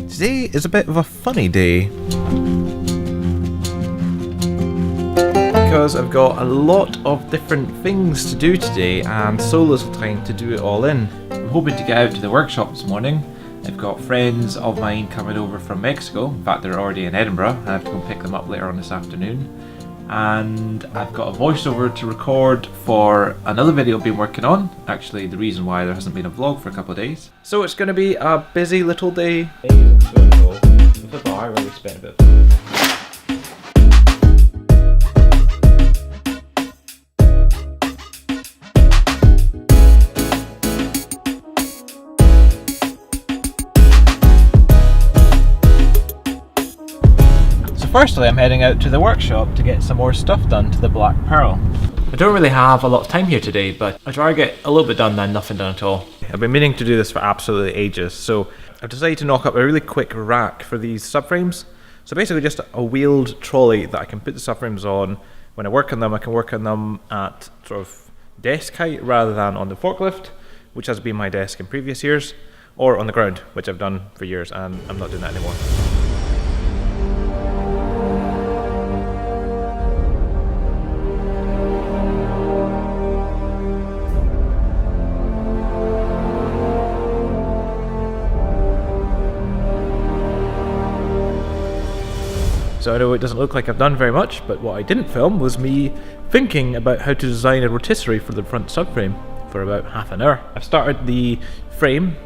Today is a bit of a funny day because I've got a lot of different things to do today and so little time to do it all in. I'm hoping to get out to the workshop this morning. I've got friends of mine coming over from Mexico. In fact, they're already in Edinburgh and I have to go pick them up later on this afternoon. And I've got a voiceover to record for another video I've been working on. Actually, the reason why there hasn't been a vlog for a couple of days. So it's going to be a busy little day. I really spent a bit. Firstly, I'm heading out to the workshop to get some more stuff done to the Black Pearl. I don't really have a lot of time here today, but I'd rather get a little bit done than nothing done at all. I've been meaning to do this for absolutely ages, so I've decided to knock up a really quick rack for these subframes. So basically just a wheeled trolley that I can put the subframes on. When I work on them, I can work on them at sort of desk height rather than on the forklift, which has been my desk in previous years, or on the ground, which I've done for years and I'm not doing that anymore. So I know it doesn't look like I've done very much, but what I didn't film was me thinking about how to design a rotisserie for the front subframe for about half an hour. I've started the frame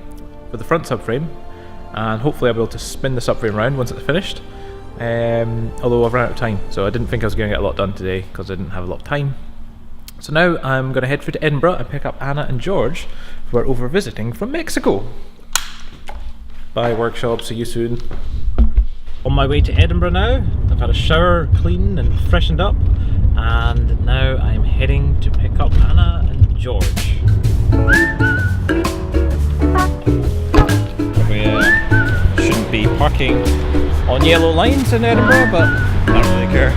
for the front subframe, and hopefully I'll be able to spin the subframe around once it's finished. Although I've run out of time, so I didn't think I was going to get a lot done today because I didn't have a lot of time. So now I'm going to head through to Edinburgh and pick up Anna and George, who are over visiting from Mexico. Bye workshop, see you soon. On my way to Edinburgh now. I've had a shower, cleaned and freshened up, and now I'm heading to pick up Anna and George. Probably shouldn't be parking on yellow lines in Edinburgh, but I don't really care.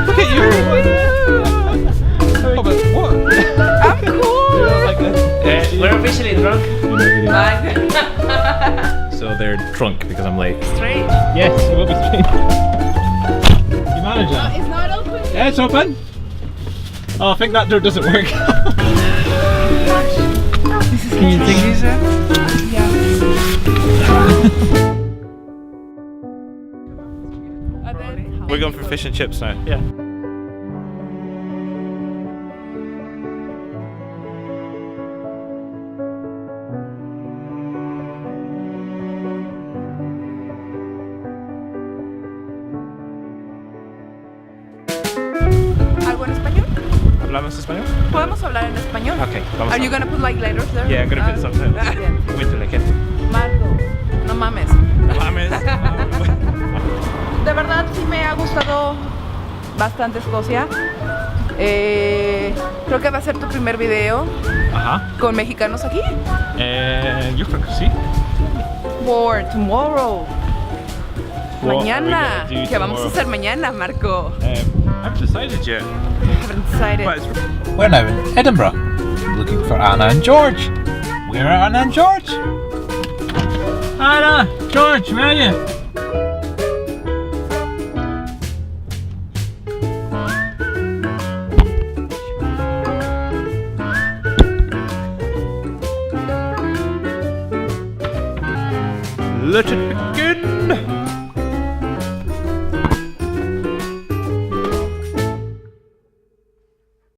Look at you! Oh, but what? I'm cool! You don't like this? We're officially drunk. So they're drunk because I'm late. Straight? Yes, it will be straight. You manage that? It's not open. Yeah, it's open. Oh, I think that door doesn't work. Can you take these out? Yeah. We're going for fish and chips now. Yeah. ¿Algo en español? ¿Hablamos español? ¿Podemos hablar en español? Okay, vamos. Are you gonna put like letters there? Yeah, I'm gonna put something. Bien. Wait till I get. Marco, no mames. Mames. De verdad sí me ha gustado bastante Escocia. Creo que va a ser tu primer video Ajá. con mexicanos aquí. Yo creo que sí. For tomorrow. What Mañana. are we gonna do ¿Qué vamos a tomorrow? hacer mañana, Marco? I haven't decided yet. Haven't decided. We're now in Edinburgh, looking for Anna and George. Where are Anna and George? Anna, George, where are you? Let it begin!